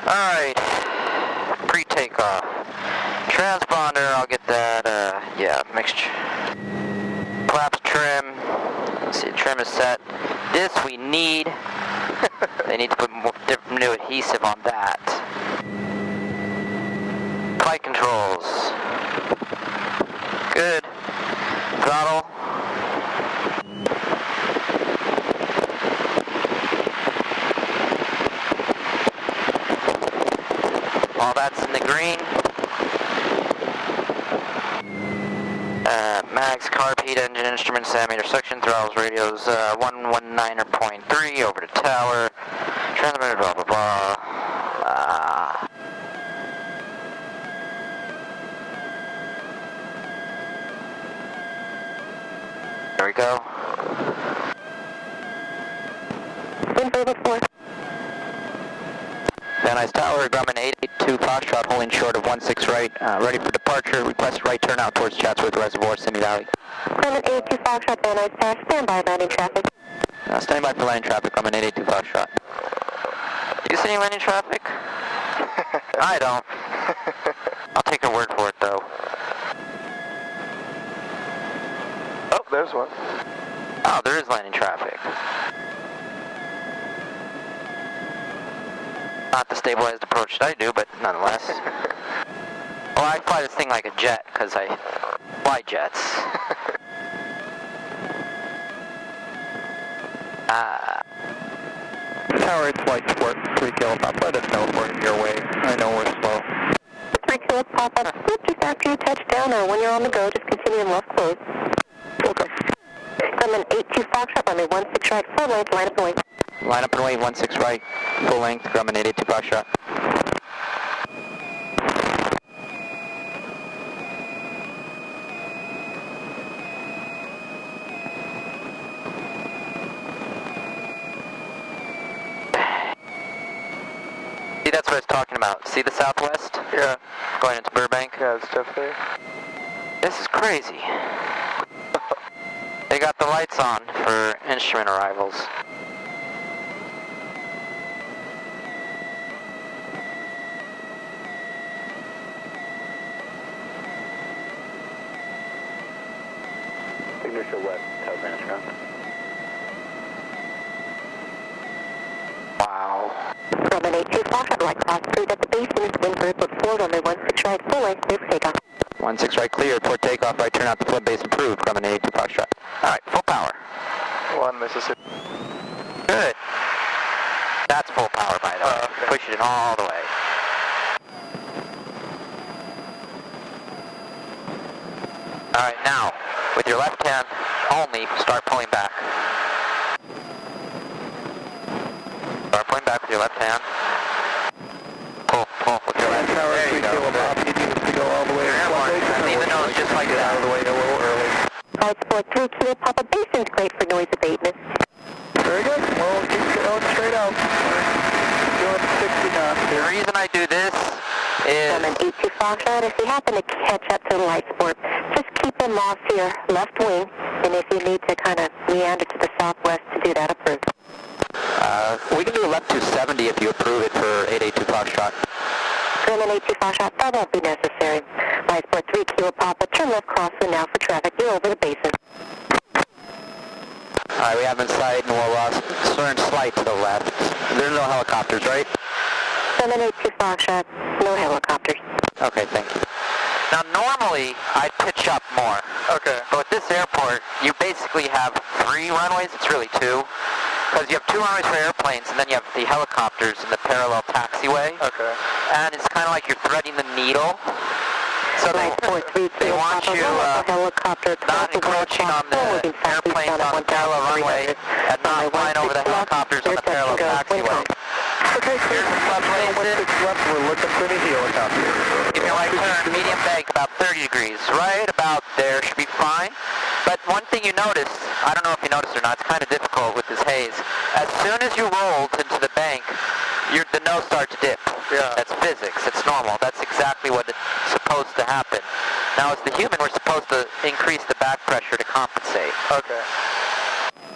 Alright, pre-takeoff. Transponder, I'll get that, yeah, mixture. Flaps trim. Let's see, trim is set. This we need. They need to put more new adhesive on that. Flight controls. Good. Throttle. All that's in the green. Mags, carb, heat engine, instruments, ammeter, suction, throttles, radios, 119.3 over to tower, transmitter, blah, blah, blah. There we go. Van Nuys Tower, Grumman 882 Foxtrot, holding short of 16 right, ready for departure. Request right turnout towards Chatsworth Reservoir, Simi Valley. Grumman 882 Foxtrot, Van Nuys Tower, stand by landing traffic. Standing by for landing traffic, Grumman 882 Foxtrot. Do you see any landing traffic? I don't. I'll take your word for it, though. Oh, there's one. Oh, there is landing traffic. Not the stabilized approach that I do, but nonetheless. Well, I fly this thing like a jet, because I fly jets. Tower 8 flight support, 3 kilo pop, let us know if we're your way. I know we're slow. 3 kilo pop up, just after you touch down, or when you're on the go, just continue in left close. Okay. Grumman 82 Foxtrot, runway 16 right, full length, line up and wait. Line up and wait, 16 right, full length, Grumman 882 Foxtrot. See, that's what I was talking about. See the southwest? Yeah. Going into Burbank? Yeah, it's just there. This is crazy. They got the lights on for instrument arrivals. Signature west, Tower Vantage Ground. Wow. Grumman 82 Foxtrot, right cross 3 at the basin, wind for report forward, runway 16 right, full length, clear for takeoff. 16 right clear, report takeoff, right turn out the flood base improved, Grumman 882 Foxtrot. Alright, full power. 1 Mississippi. Good. That's full power, by the way. Okay. Push it in all the way. Alright, now, with your left hand only, start pulling back. Start pulling back with your left hand. Pull with your left hand. There you go. You need us to go all the way. Leave the nose just like that. Out of the way a little early. Flight support 3 kilo pop up, basin's great for noise abatement. Very good. We'll keep going straight out. Doing 60 knots. The reason I do this is... Grumman 82 Foxtrot, if you happen to catch up to the light support, just keep them off your left wing, and if you need to kind of meander to the southwest to do that, approved. We can do a left 270 if you approve it for 882 Foxtrot. Grumman 82 Foxtrot, that won't be necessary. Light support 3 kilo pop up, turn left crosswind now for traffic, you're over the basin. Alright, we have in sight and we'll turn slight to the left. There's no helicopters, right? Grumman 82 Foxtrot, no helicopters. Okay, thank you. Now normally, I'd pitch up more. Okay. But with this airport, you basically have 3 runways, it's really 2. Because you have 2 runways for airplanes, and then you have the helicopters in the parallel taxiway. Okay. And it's kind of like you're threading the needle. So they want you not encroaching on the airplanes on the parallel runway and not flying over the helicopters on the parallel taxiway. Okay, here's the flood basin. We're looking for the helicopter. Give me a right turn, medium bank, about 30 degrees. Right about there should be fine. But one thing you notice, I don't know if you noticed or not, it's kind of difficult with this haze. As soon as you rolled into the bank, the nose starts to dip. Yeah. That's physics. It's normal. That's exactly what it's supposed to happen. Now, as the human, we're supposed to increase the back pressure to compensate. Okay.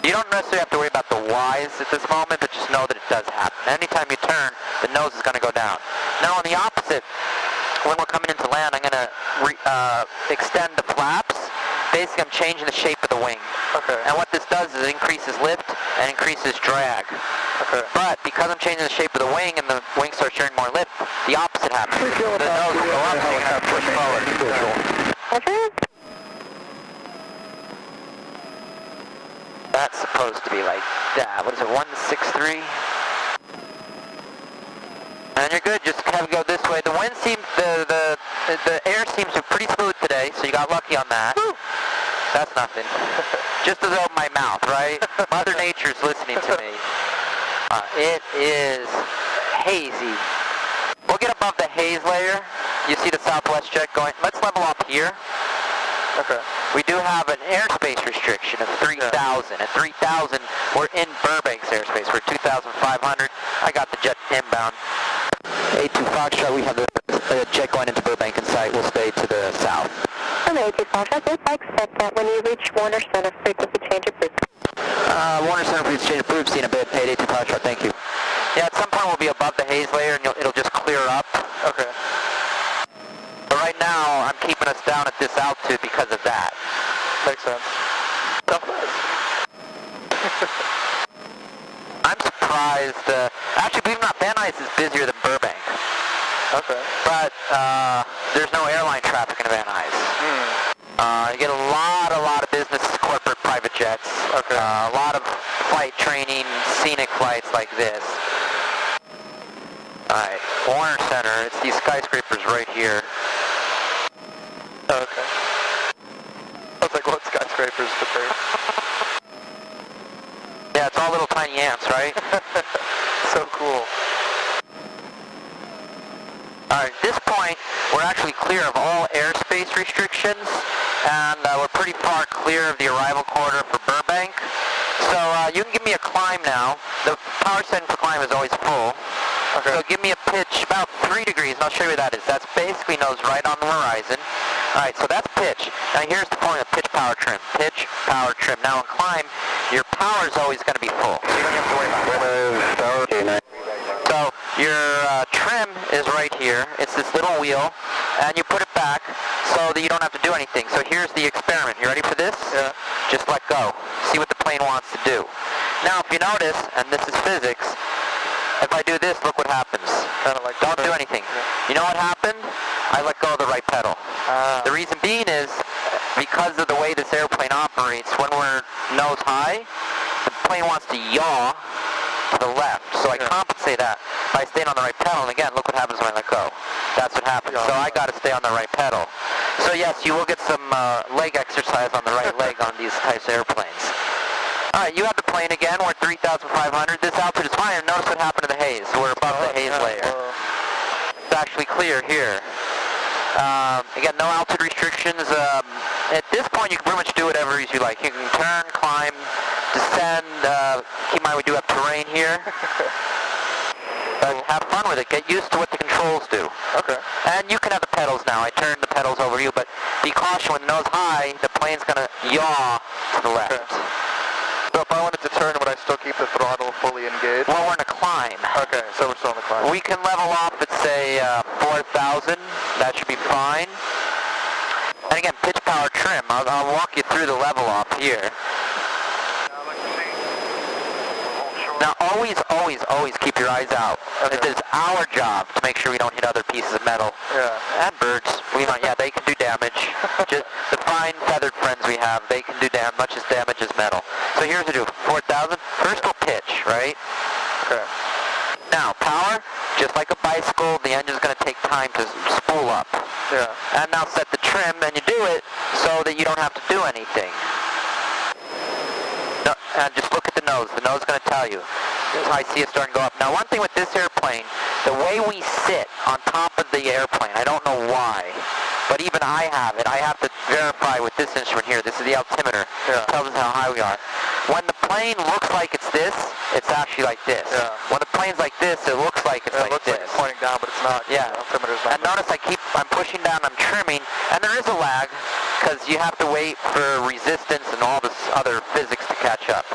You don't necessarily have to worry about the whys at this moment, but just know that it does happen. Anytime you turn, the nose is going to go down. Now on the opposite, when we're coming into land, I'm going to extend the flaps. Basically, I'm changing the shape of the wing. Okay. And what this does is it increases lift and increases drag. Okay. But because I'm changing the shape of the wing and the wing starts sharing more lift, the opposite happens. The nose will go up, so you're going to have to push forward. Roger. That's supposed to be like that. What is it, 163? And you're good, just have it go this way. The wind seems, the air seems to be pretty smooth today, so you got lucky on that. Woo. That's nothing. Just as open my mouth, right? Mother Nature's listening to me. It is hazy. We'll get above the haze layer. You see the southwest jet going. Let's level up here. Okay. We do have an airspace restriction of 3,000. At 3,000, we're in Burbank's airspace. We're 2,500. I got the jet inbound. A2 Foxtrot, we have the jet going into Burbank in sight. We'll stay to the south. From A2 Foxtrot, yes, I expect that when you reach Warner Center, frequency change approved. Warner Center, frequency change approved. Seen a bit. A2 Foxtrot, thank you. Yeah, at some point we'll be above the haze layer and it'll just clear up. Okay. But right now, I'm keeping us down at this altitude because of that. Makes sense. I'm surprised. Actually, believe it or not, Van Nuys is busier than Burbank. Okay. But there's no airline traffic in Van Nuys. You get a lot of business, corporate, private jets. Okay. A lot of flight training, scenic flights like this. Alright, Warner Center, it's these skyscrapers right here. Okay. I was like, what skyscrapers, but they're... Yeah, it's all little tiny ants, right? So cool. Alright, at this point, we're actually clear of all airspace restrictions, and we're pretty far clear of the arrival corridor for Burbank. So you can give me a climb now. The power setting for climb is always full. Okay. So give me a pitch about 3 degrees, and I'll show you what that is. That's basically nose right on the horizon. Alright, so that's pitch. Now here's the point of pitch, power, trim. Pitch, power, trim. Now in climb, your power is always going to be full. So you don't have to worry about it. So your trim is right here. It's this little wheel, and you put it back so that you don't have to do anything. So here's the experiment. You ready for this? Yeah. Just let go. See what the plane wants to do. Now if you notice, and this is physics, if I do this, look what happens. Kind of like... Don't do anything. You know what happened? I let go of the right pedal. The reason being is because of the way this airplane operates, when we're nose high, the plane wants to yaw to the left. So I compensate that by staying on the right pedal. And again, look what happens when I let go. That's what happens. So I got to stay on the right pedal. So yes, you will get some leg exercise on the right leg on these types of airplanes. Alright, you have the plane again. We're at 3,500. This altitude is fine. Notice what happened to the haze. We're above the haze layer. It's actually clear here. Again, no altitude restrictions. At this point, you can pretty much do whatever you like. You can turn, climb, descend. Keep in mind, we do have terrain here. But have fun with it. Get used to what the controls do. Okay. And you can have the pedals now. I turned the pedals over you, but be cautious when the nose high, the plane's going to yaw to the left. Okay. So if I wanted to turn, would I still keep the throttle fully engaged? Well, we're in a climb. Okay, so we're still on the climb. We can level off at, say, 4,000. That should be fine. And again, pitch, power, trim. I'll walk you through the level off here. Now, always keep your eyes out. Okay. It is our job to make sure we don't hit other pieces of metal. Yeah. And birds. They can do damage. Just the fine feathered friends we have, they can do much as damage as metal. So here's what we do. 4,000. First we'll pitch, right? Okay. Now, power, just like a bicycle, the engine's going to take time to spool up. Yeah. And now set the trim, and you do it so that you don't have to do anything. No, and just look at the nose. The nose is going to tell you. I see it starting to go up. Now, one thing with this airplane, the way we sit on top of the airplane, I don't know why, but even I have it. I have to verify with this this instrument here. This is the altimeter. Yeah. It tells us how high we are. When the plane looks like it's this, it's actually like this. Yeah. When the plane's like this, it looks like it's like it looks this. like it's pointing down, but it's not. Yeah. The altimeter's not. And notice I'm pushing down, I'm trimming, and there is a lag because you have to wait for resistance and all this other physics to catch up.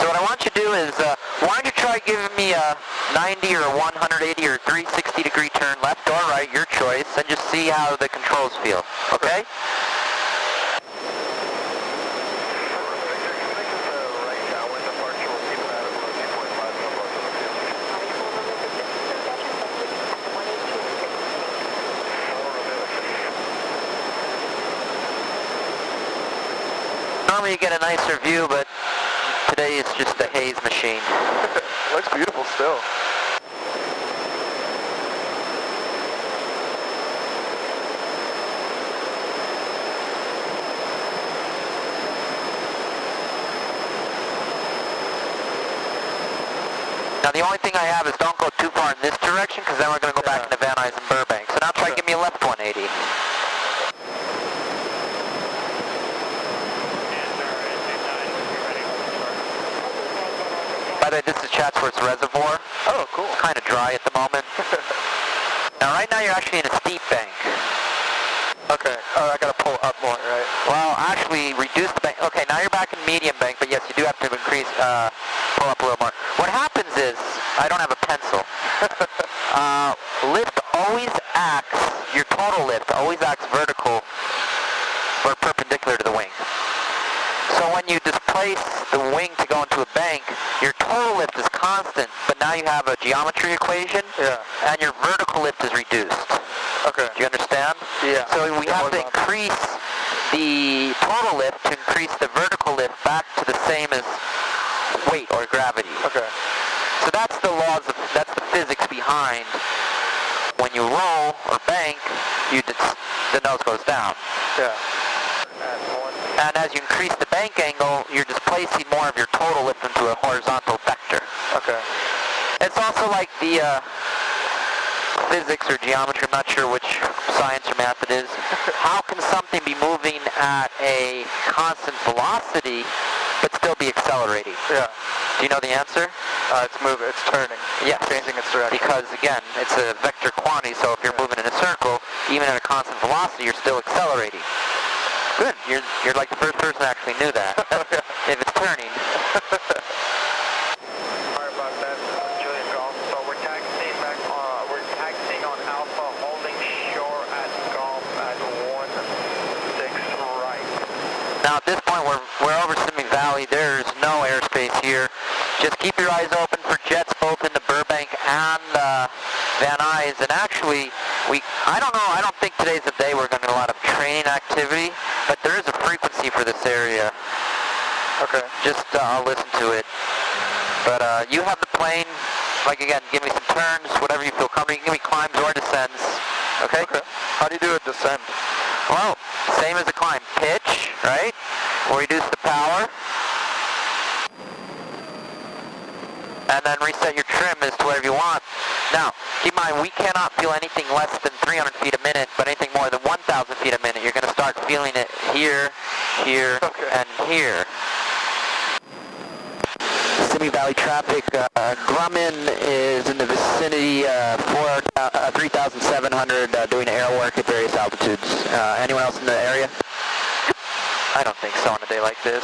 So what I want you to do is, why don't you try giving me a 90 or 180 or 360 degree turn, left or right, your choice, and just see how the controls feel, okay? Normally you get a nicer view, but today it's just a haze machine. Looks beautiful still. Now the only thing I have is don't go too far in this direction, because then we're going to go back into Van Nuys and Burbank. So now try to give me a left 180. By the way, this is Chatsworth Reservoir. Oh, cool. Kind of dry at the moment. Now right now you're actually in a steep bank. Okay. Oh, I got to pull up more, right? Well, actually reduce the bank. Okay, now you're back in medium bank, but yes, you do have to increase, pull up a little more. What happens is, I don't have a pencil. Lift always acts, your total lift always acts vertical or perpendicular to the wing. So when you displace the wing to go into a bank, your total lift is constant, but now you have a geometry equation, and your vertical lift is reduced. Okay. Do you understand? Yeah. So we have to increase the total lift to increase the vertical lift back to the same as weight or gravity. Okay. So that's the laws of, that's the physics behind when you roll or bank, the nose goes down. Yeah. And as you increase the bank angle, you're displacing more of your total lift into a horizontal vector. Okay. It's also like the physics or geometry, I'm not sure which science or math it is. How can something be moving at a constant velocity but still be accelerating? Yeah. Do you know the answer? It's moving, it's turning. Yes. Changing its direction. Because again, it's a vector quantity, so if you're moving in a circle, even at a constant velocity, you're still accelerating. Good. You're like the first person that actually knew that. If it's turning. Sorry about that, Julian Golf. So we're taxiing back. We're taxiing on Alpha, holding shore at Golf at 16 right. Now at this point, we're over Simi Valley. There's no airspace here. Just keep your eyes open for jets both into Burbank and Van Nuys. And actually, I don't think today's the day we're going to get a lot of training activity, but there is a frequency for this area. Okay. Just, I'll listen to it. But you have the plane, like again, give me some turns, whatever you feel comfortable. You can give me climbs or descends, okay? Okay. How do you do a descent? Well, same as a climb. Pitch, right? We'll reduce the power. And then reset your trim as to whatever you want. Now, keep in mind, we cannot feel anything less than 300 feet a minute, but anything more than 1,000 feet a minute, you're going to start feeling it here, here, and here. Simi Valley traffic, Grumman is in the vicinity of 3,700 doing air work at various altitudes. Anyone else in the area? I don't think so on a day like this.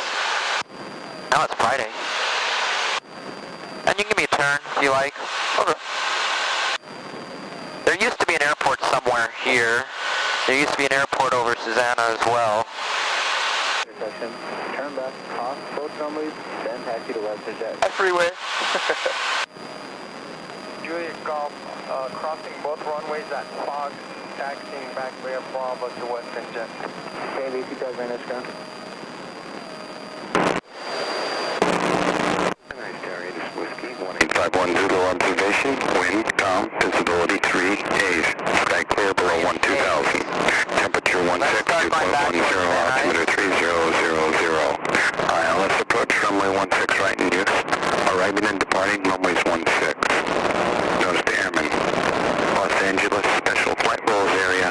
Now it's Friday. And you can give me a turn if you like. Okay. There used to be an airport somewhere here. There used to be an airport over Susanna as well. Intersection. Turn left, off both runways, then taxi to WestJet. Hi, freeway. Julian Golf, crossing both runways at Fox, taxiing back via Bravo to Western Jet. Okay, VC does manage ground. Nice Terry, this is Whiskey 1851 Zulu observation, wind, calm, visibility 3 A's, sky clear below 12,000, temperature 16, dew point 10, altimeter 3000. ILS approach, runway 16 right in use, arriving and departing runways 16. Notice to airmen, Los Angeles special flight rules area,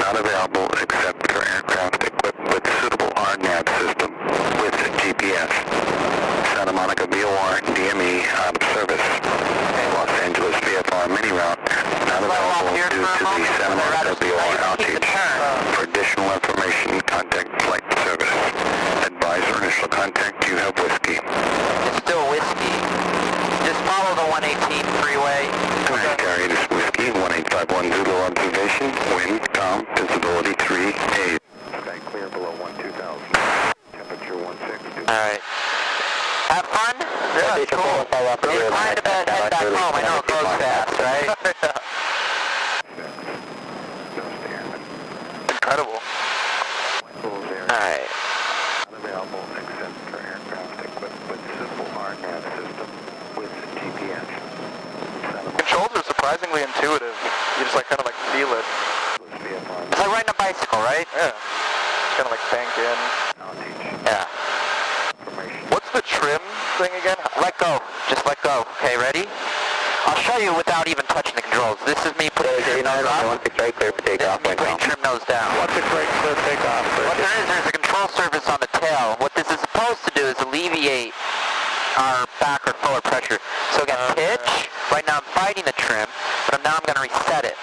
not available except for aircraft equipped with just level off here for a moment? I'd rather keep the turn. For additional information, contact flight service. Advisor, initial contact, you have whiskey. It's still whiskey. Just follow the 118 freeway. Alright, Gary, this is whiskey, 1851 Zulu observation, wind, calm, visibility 3A. Sky clear below 12,000. Temperature 16. Alright. Have fun? Yeah, cool. It's kind of a head back home. I know it goes fast, right? Incredible. Alright. Unavailable except for aircraft equipped with simple RNAV system with GPS. Controls are surprisingly intuitive. You just like kind of like feel it. It's like riding a bicycle, right? Yeah. Just kind of like bank in. Yeah. What's the trim thing again? Let go. Just let go. Okay, ready? I'll show you without even touching the controls. This is me putting trim nose up. This is me putting trim nose down. Right, clear takeoff. What there's a control surface on the tail. What this is supposed to do is alleviate our back or forward pressure. So again, pitch. Right now I'm fighting the trim, but now I'm going to reset it.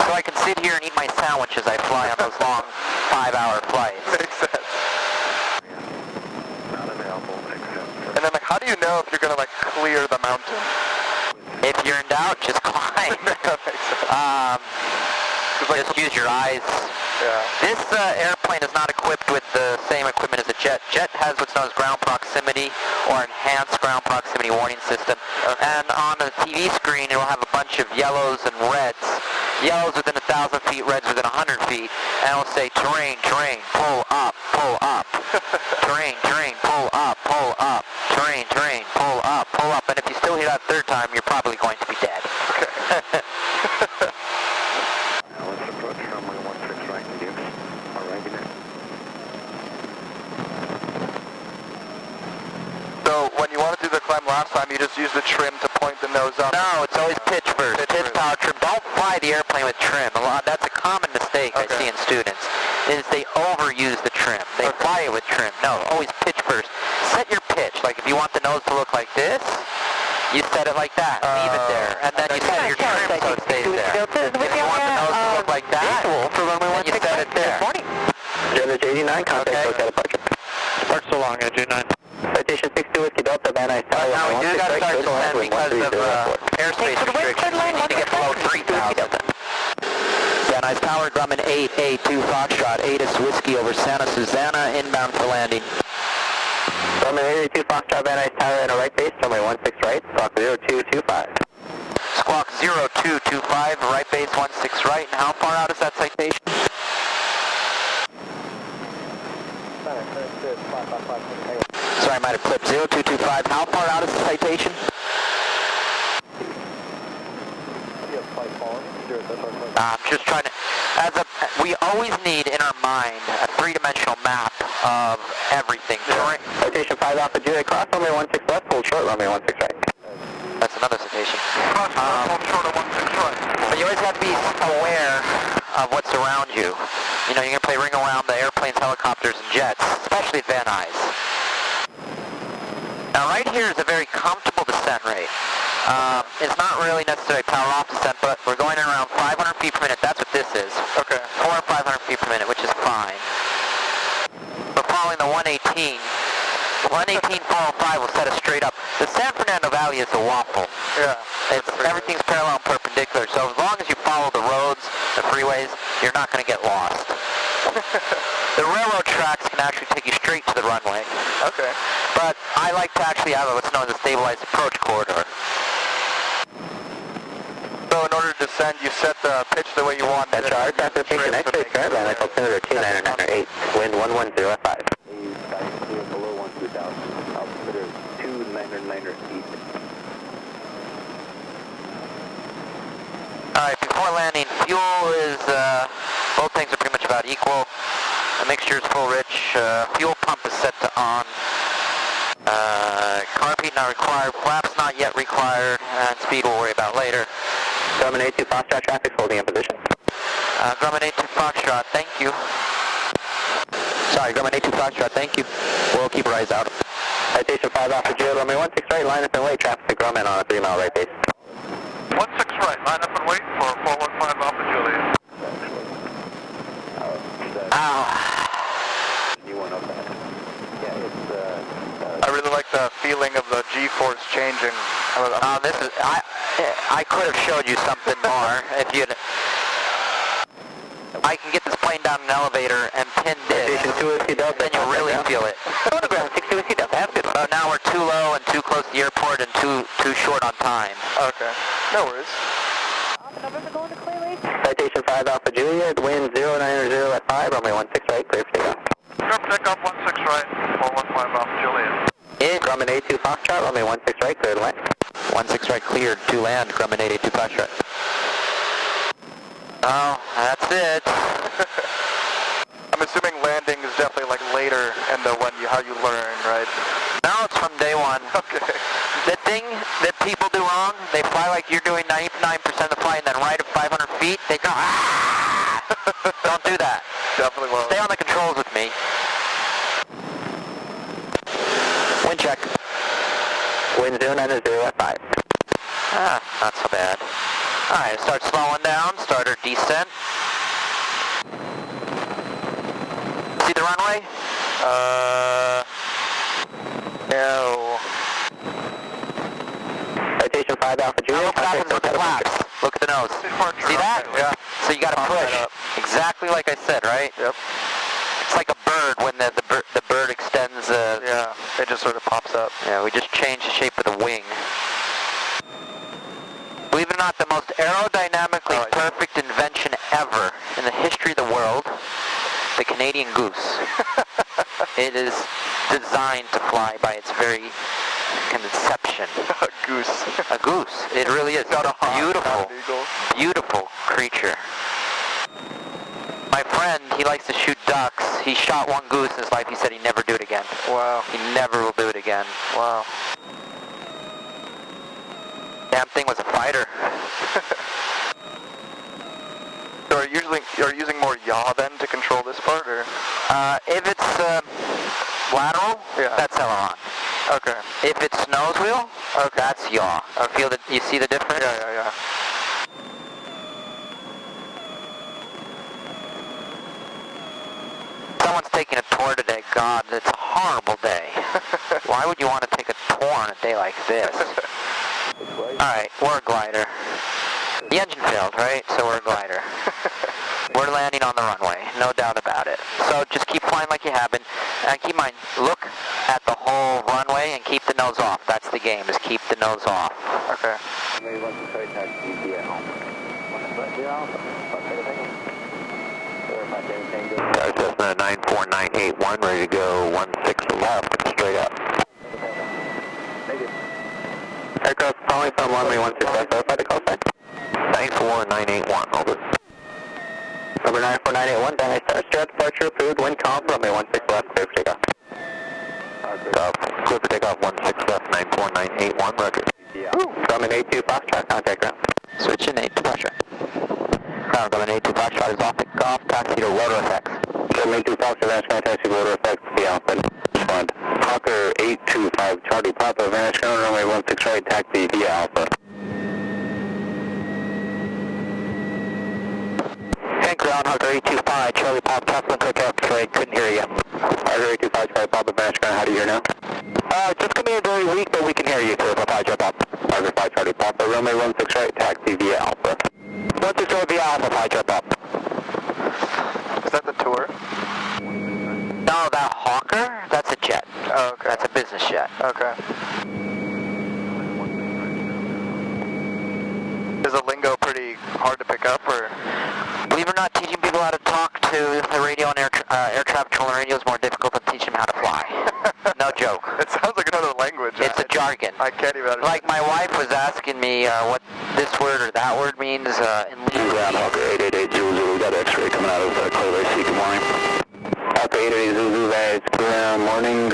So I can sit here and eat my sandwich as I fly on those long 5-hour flights. Makes sense. And then like, how do you know if you're gonna like clear the mountain? If you're in doubt, just climb. That makes sense. Just use your eyes. Yeah. This airplane is not equipped with the same equipment as a jet. Jet has what's known as ground proximity or enhanced ground proximity warning system. And on the TV screen, it will have a bunch of yellows and reds. Yellows within 1,000 feet, reds within 100 feet. And it will say terrain, terrain, pull up, pull up. Terrain, terrain, pull up, pull up. Terrain, terrain, pull up, pull up. And if you still hear that third time, you're probably going to be dead. Let's approach runway 16 right in use. So when you want to do the climb last time, you just use the trim to point the nose up. No, it's always pitch first. Pitch power trim. Don't fly the airplane with trim. That's a common mistake I see in students, is they overuse the trim. They fly it with trim. No, always pitch first. Set your pitch. Like if you want the nose to look like this, you set it like that. Leave it there. And then you set your trim so it stays there. If you want the nose to look like that, then you set it there. Jettage 89, contact local departure. Depart so long, Edge 89. Citation 62 Whiskey Delta, Van Nuys Tower. Now we do got to start descending because of airspace restrictions. We need to get below 3,000. Van Nuys Tower, Grumman 8A2 Foxtrot, 8 is Whiskey over Santa Susana, inbound for landing. Grumman 8A2 Foxtrot, Van Nuys Tower, and a right base, runway 16 right, squawk 0225. Squawk 0225, right base 16 right, and how far out is that citation? Sorry, I might have clipped 0225. How far out is the citation? I'm just trying to, we always need in our mind a three-dimensional map of everything. Citation 5 Alpha Juliet, cross runway 16 left, hold short runway 16 right. That's another citation. Hold short of 16 right. But you always have to be aware of what's around you. You know, you're going to play ring around the airplanes, helicopters, and jets, especially at Van Nuys. Now right here is a very comfortable descent rate. It's not really necessarily power off descent, but we're going at around 500 feet per minute. That's what this is. Okay. 400 or 500 feet per minute, which is fine. We're following the 118. 118, 405 will set us straight up. The San Fernando Valley is a waffle. Yeah. Everything's parallel and perpendicular, so as long as you follow the roads, the freeways, you're not going to get lost. The railroad tracks can actually take you straight to the runway. Okay. But I like to actually have what's known as a stabilized approach corridor. So in order to descend, you set the pitch the way you want. That's our classification, X-ray current, Van Nuys altimeter 29908, wind 110 at 5. Sky clear below 12,000, altimeter 299 feet. Alright, before landing, fuel is, both things are pretty much about equal. The mixture is full rich, fuel pump is set to on. Carb heat not required, flaps not yet required, and speed we'll worry about later. Grumman 82 Foxtrot traffic holding in position. Grumman 82 Foxtrot, thank you. Sorry, Grumman 82 Foxtrot, thank you. We'll keep our eyes out. Citation 5 Alpha Juliet, runway 16 right, line up and wait, traffic to Grumman on a 3-mile right base. line up and wait for 415 Alpha Juliet. You want to know that? Yeah, it's, I really like the feeling of the G-force changing. This is, I could have showed you something more if you'd, I can get this plane down an elevator and pin this, then you'll really feel it. Photograph 60 with Delta. Have a good one. So now we're too low and too close to the airport and too short on time. Okay, no worries. Citation 5 Alpha Juliet, wind 090 at 5, runway 16 right, clear for takeoff. Sharp takeoff 16 right, 415 Alpha Juliet. Grumman 82 Foxtrot, runway 16 right, clear to land. 16 right cleared to land, Grumman 882 Foxtrot. Oh, that's it. I'm assuming landing is definitely like later in the how you learn, right? No, it's from day one. Okay. The thing that people do wrong, they fly like you're doing 99% of the flight, and then right at 500 feet, they go, ah! Don't do that. Definitely won't. Stay on the controls with me. Wind check. Wind 090 at 5. Not so bad. Alright, start slowing down, start our descent. See the runway? No. Citation 5 Alpha Juliet. Look what happens with the flaps. Look at the nose. See that? Yeah. So you gotta push. Exactly like I said, right? Yep. It's like a bird when the bird extends. Yeah, it just sort of pops up. Yeah, we just changed the shape of the wing. Believe it or not, the most aerodynamically perfect invention ever in the history of the world, the Canadian goose. It is designed to fly by its very conception. A goose. A goose. It really is. Not a hawk, Beautiful, not an eagle. beautiful creature. My friend, he likes to shoot ducks. He shot one goose in his life. He said he'd never do it again. Wow. He never will do it again. Wow. Damn thing was a fighter. So are you using more yaw then to control this part, or? If it's lateral, that's aileron. Okay. If it's nose wheel, that's yaw. Feel that? You see the difference? Yeah. Someone's taking a tour today. God, it's a horrible day. Why would you want to take a tour on a day like this? Alright, we're a glider. The engine failed, right? So we're a glider. We're landing on the runway, no doubt about it. So just keep flying like you have been. And keep in mind, look at the whole runway and keep the nose off. That's the game, is keep the nose off. Okay. Cessna 94981, ready to go 16 left, straight up. Aircraft calling from runway 16 left, verify the call sign. 94981, over. Number 94981, Dynamic Star, start departure approved, wind calm, runway 16 left, clear for takeoff. Clear for takeoff 16 left, 94981, roger. Grumman 82 Foxtrot, contact ground. Switch in 82 Foxtrot. Ground, Grumman 82 Foxtrot is off the golf, taxi to ROTOR F. Grumman 82 Foxtrot, Ashcan, taxi to ROTOR F, the Alpha. Respond. Hawker 825, Charlie Papa, Vanish ground, runway 16 right, taxi via Alpha. And ground, Hawker 825, Charlie Pop, Kaplan, quick trade, couldn't hear you. Hawker 825, Charlie Papa, Vanish ground, how do you hear now? Just coming in very weak, but we can hear you, sir, if I jump up. Hawker 5, Charlie Papa, runway 16 right, taxi via Alpha. 16 right via Alpha, if I jump up. Is that the tour? No, that Hawker, that's a jet. Oh, okay. That's a business jet. Okay. Is the lingo pretty hard to pick up, or? Believe it or not, teaching people how to talk to the radio and air traffic control radio is more difficult than teaching them how to fly. No joke. It sounds like another language. It's a jargon. I can't even understand. Like my wife was asking me what this word or that word means in Ground, Hawker 888 Zulu, we got X-ray coming out of Clear Lake Sea, good morning. Hawker 888 Zulu, guys, good morning.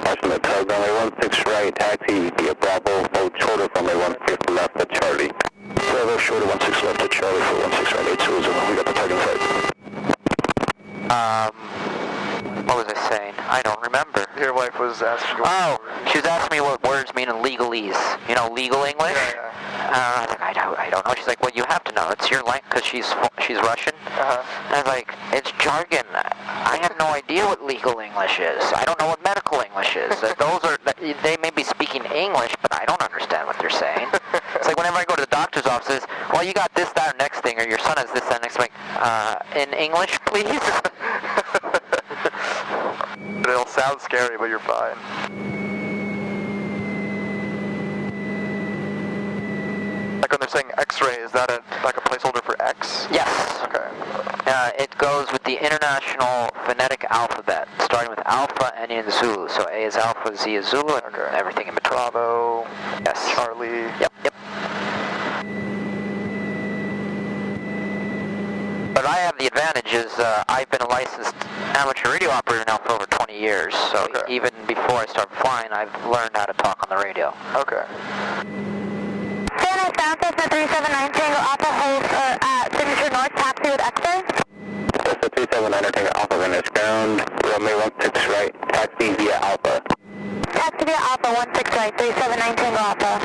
Watching the tug, runway 16 right, taxi via Bravo, hold shorter from runway 16 left to Charlie. Bravo shorter 16 left to Charlie for 16 right, 8 Zulu, we got the tug in sight. What was I saying? I don't remember. Your wife was asking. Oh, she was asking me what words mean in legalese. You know, legal English? Yeah. I don't know. She's like, well, you have to know. It's your language, because she's Russian. And I was like, it's jargon. I have no idea what legal English is. I don't know what medical English is. They may be speaking English, but I don't understand what they're saying. It's like whenever I go to the doctor's office, well, you got this, that, or next thing, or your son has this, that, next thing. In English, please? It'll sound scary, but you're fine. Like when they're saying X-ray, is that like a placeholder for X? Yes. Okay. It goes with the international phonetic alphabet, starting with alpha, ending in Zulu. So A is alpha, Z is Zulu, and everything in between. Bravo. Yes. Charlie. Yep. But I have the advantage is I've been a licensed amateur radio operator now for over 20 years. So even before I started flying, I've learned how to talk on the radio. Okay. San Francisco 379 Tango Alpha holds at Signature North, taxi with X-ray. Cessna 379 Tango Alpha, Venice ground, Romeo 16 right, taxi via Alpha. Taxi via Alpha, 16 right, 379 Tango Alpha.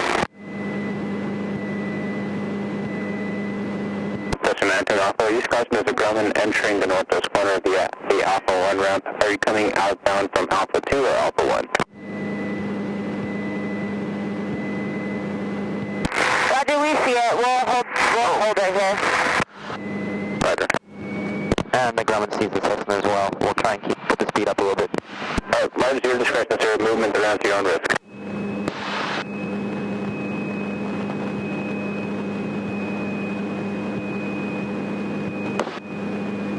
Cessna Tango Alpha, East crossing is a Grumman entering the northwest corner of the Alpha 1 ramp. Are you coming outbound from Alpha 2 or Alpha 1? Roger, we see it. We'll hold right here. Roger. And the Grumman sees the Cessna as well. We'll try and put the speed up a little bit. Mine's your discretion, sir. Movement around to your own risk.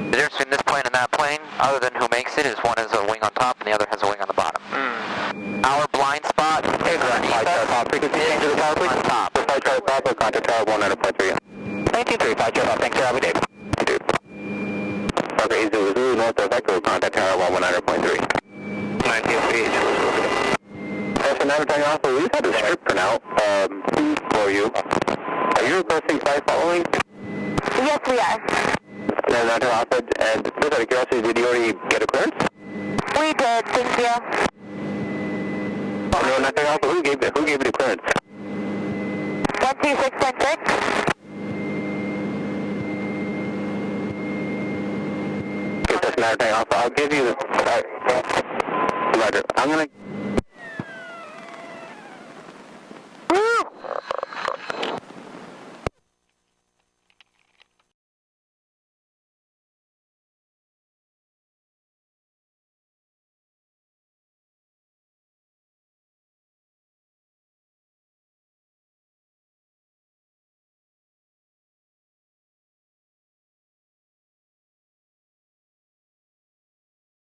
The difference between this plane and that plane, other than who makes it, is one has a wing on top and the other has a wing on the bottom. Our blind spot is underneath us. Frequency change to the tower, please. On top. 5 Charlie Papa, contact tower 100.3. 19.3, 5 Charlie, thanks sir, have a good day. Okay, Zulu, northwest echo, contact tower 100.3. 19.3. Cessna 9 Tango Alpha, we've had a script for now, for you. Are you requesting flight following? Yes, we are. No, not Alpha, and just out of curiosity, did you already get a clearance? We did, thank you. No, nothing Alpha, who gave you the clearance? 126.6. Okay, Cessna 9 Alpha, I'll give you, Roger, I'm gonna